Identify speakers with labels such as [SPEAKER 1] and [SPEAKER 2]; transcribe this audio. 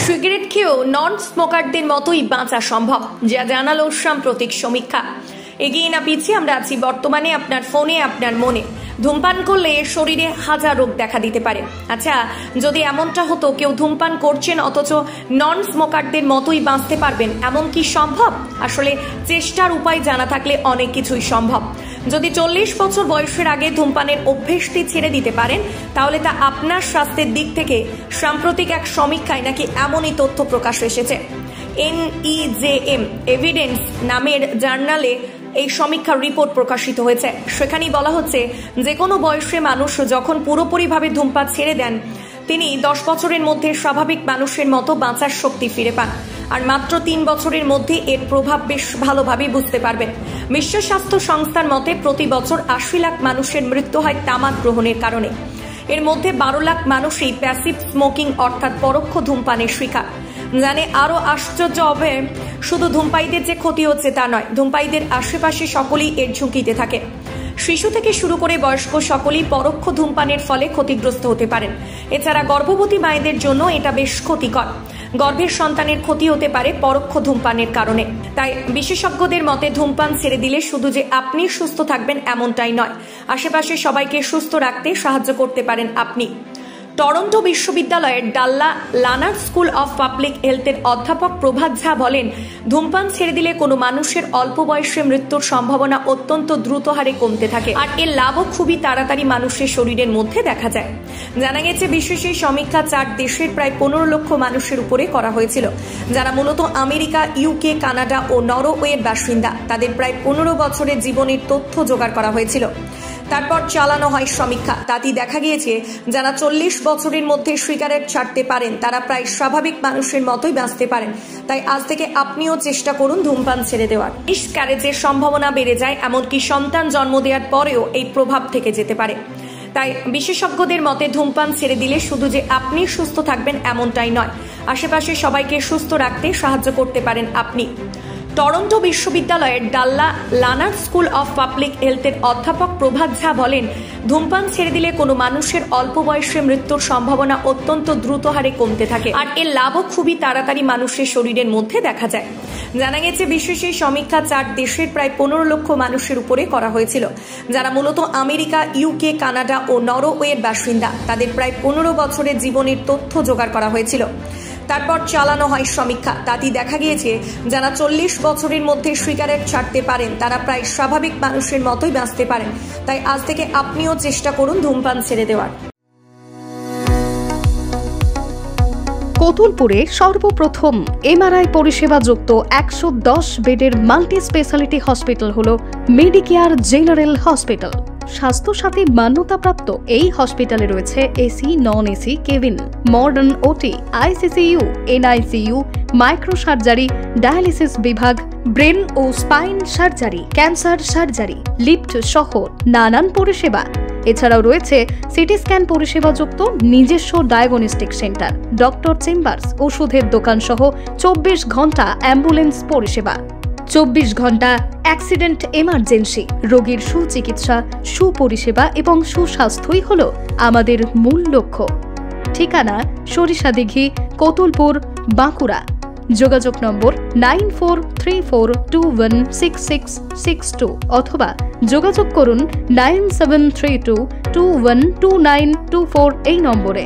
[SPEAKER 1] Cigarette খেয়েও নন স্মোকারদের মতোই বাঁচা সম্ভব, যা জানালো সাম্প্রতিক সমীক্ষা। এগিয়ে না পিছিয়ে আমরা আছি বর্তমানে আপনার ফোনে, আপনার মনে। ধূমপান করলে শরীরে হাজার রোগ দেখা দিতে পারে। আচ্ছা, যদি এমনটা হতো কেউ ধূমপান করছেন অথচ নন স্মোকারদের মতোই বাঁচতে পারবেন, এমন কি সম্ভব? আসলে চেষ্টার উপায় জানা থাকলে অনেক কিছুই সম্ভব। যদি 40 বছর বয়সের আগে ধূমপানের অভ্যেসটি ছেড়ে দিতে পারেন, তাহলে তা আপনার স্বাস্থ্যের দিক থেকে সাম্প্রতিক এক সমীক্ষায় নাকি এমনই তথ্য প্রকাশ এসেছে। NEJM এভিডেন্স নামের জার্নালে এই সমীক্ষার রিপোর্ট প্রকাশিত হয়েছে। সেখানেই বলা হচ্ছে, যে কোনো বয়সে মানুষ যখন পুরোপুরিভাবে ধূমপান ছেড়ে দেন, তিনি 10 বছরের মধ্যে স্বাভাবিক মানুষের মতো বাঁচার শক্তি ফিরে পান। আর মাত্র 3 বছরের মধ্যে এর প্রভাব বেশ ভালোভাবে বুঝতে পারবেন। বিশ্ব স্বাস্থ্য সংস্থার মতে প্রতি বছর 80 লাখ মানুষের মৃত্যু হয় তামাক গ্রহণের কারণে। এর মধ্যে 12 লাখ মানুষই প্যাসিভ স্মোকিং অর্থাৎ পরোক্ষ ধূমপানের শিকার। জানে আরো আশ্চর্য হবে, শুধু ধূমপায়ীদের যে ক্ষতি হচ্ছে তা নয়, ধূমপায়ীদের আশেপাশে সকলেই এর ঝুঁকিতে থাকে। শিশু থেকে শুরু করে বয়স্ক সকলেই পরোক্ষ ধূমপানের ফলে ক্ষতিগ্রস্ত হতে পারেন। এছাড়া গর্ভবতী মায়েদের জন্য এটা বেশ ক্ষতিকর। গর্ভের সন্তানের ক্ষতি হতে পারে পরোক্ষ ধূমপানের কারণে। তাই বিশেষজ্ঞদের মতে ধূমপান ছেড়ে দিলে শুধু যে আপনি সুস্থ থাকবেন এমনটাই নয়, আশেপাশে সবাইকে সুস্থ রাখতে সাহায্য করতে পারেন আপনি। টরন্টো বিশ্ববিদ্যালয়ের ডাল্লা লানার স্কুল অফ পাবলিক হেলথের অধ্যাপক প্রভাত ঝা বলেন, ধূমপান ছেড়ে দিলে কোনো মানুষের অল্প বয়সে মৃত্যুর সম্ভাবনা অত্যন্ত দ্রুত হারে কমতে থাকে, আর এর লাভও খুবই তাড়াতাড়ি মানুষের শরীরের মধ্যে দেখা যায়। জানা গেছে, বিশেষ এই সমীক্ষা 4 দেশের প্রায় 15 লক্ষ মানুষের উপরে করা হয়েছিল, যারা মূলত আমেরিকা, UK, কানাডা ও নরওয়ের বাসিন্দা। তাদের প্রায় 15 বছরের জীবনের তথ্য জোগাড় করা হয়েছিল। তারপর চালানো হয় সমীক্ষা। তাতেই দেখা গিয়েছে, যারা 40 বছরের মধ্যে সিগারেট ছাড়তে পারেন তারা প্রায় স্বাভাবিক মানুষের মতোই বাঁচতে পারেন। তাই আজ থেকে আপনিও চেষ্টা করুন ধূমপান ছেড়ে দেওয়ার। মিসক্যারেজের সম্ভাবনা বেড়ে যায়, এমনকি সন্তান জন্ম দেওয়ার পরেও এই প্রভাব থেকে যেতে পারে। তাই বিশেষজ্ঞদের মতে ধূমপান ছেড়ে দিলে শুধু যে আপনি সুস্থ থাকবেন এমনটাই নয়, আশেপাশে সবাইকে সুস্থ রাখতে সাহায্য করতে পারেন আপনি। টরন্টো বিশ্ববিদ্যালয়ের ডাল্লা লানার স্কুল অফ পাবলিক হেলথের অধ্যাপক প্রভাত ঝা বলেন, ধূমপান ছেড়ে দিলে কোনো মানুষের অল্প বয়সে মৃত্যুর সম্ভাবনা অত্যন্ত দ্রুত হারে কমতে থাকে, আর এর লাভও খুবই তাড়াতাড়ি মানুষের শরীরের মধ্যে দেখা যায়। জানা গেছে, বিশেষ এই সমীক্ষা 4 দেশের প্রায় 15 লক্ষ মানুষের উপরে করা হয়েছিল, যারা মূলত আমেরিকা, UK, কানাডা ও নরওয়ের বাসিন্দা। তাদের প্রায় 15 বছরের জীবনের তথ্য জোগাড় করা হয়েছিল। তারপর চালানো হয় সমীক্ষা। তাতেই দেখা গিয়েছে, যারা 40 বছরের মধ্যে সিগারেট ছাড়তে পারেন তারা প্রায় স্বাভাবিক মানুষের মতোই বাঁচতে পারেন। তাই আজ থেকে আপনিও চেষ্টা করুন ধূমপান ছেড়ে দেওয়ার।
[SPEAKER 2] কতুলপুরে সর্বপ্রথম MRI পরিষেবা যুক্ত 110 বেডের মাল্টি স্পেশালিটি হসপিটাল হল মেডিকেয়ার জেনারেল হসপিটাল। স্বাস্থ্যসাথী মান্যতাপ্রাপ্ত এই হসপিটালে রয়েছে AC, non AC cabin, modern OT, ICCU, NICU, micro surgery, dialysis বিভাগ, ব্রেন ও spine surgery, cancer surgery, lift সহ নানান পরিষেবা। এছাড়াও রয়েছে সিটি স্ক্যান পরিষেবা যুক্ত নিজস্ব ডায়াগনস্টিক সেন্টার, ডক্টর চেম্বার্স, ওষুধের দোকান সহ 24 ঘন্টা অ্যাম্বুলেন্স পরিষেবা। 24 ঘন্টা অ্যাক্সিডেন্ট এমার্জেন্সি, রোগীর সুচিকিৎসা, সুপরিষেবা এবং সুস্বাস্থ্যই হল আমাদের মূল লক্ষ্য। ঠিকানা সরিষাদিঘি, কতুলপুর, বাঁকুড়া। যোগাযোগ নম্বর 9434216662 অথবা যোগাযোগ করুন 9732212924 এই নম্বরে।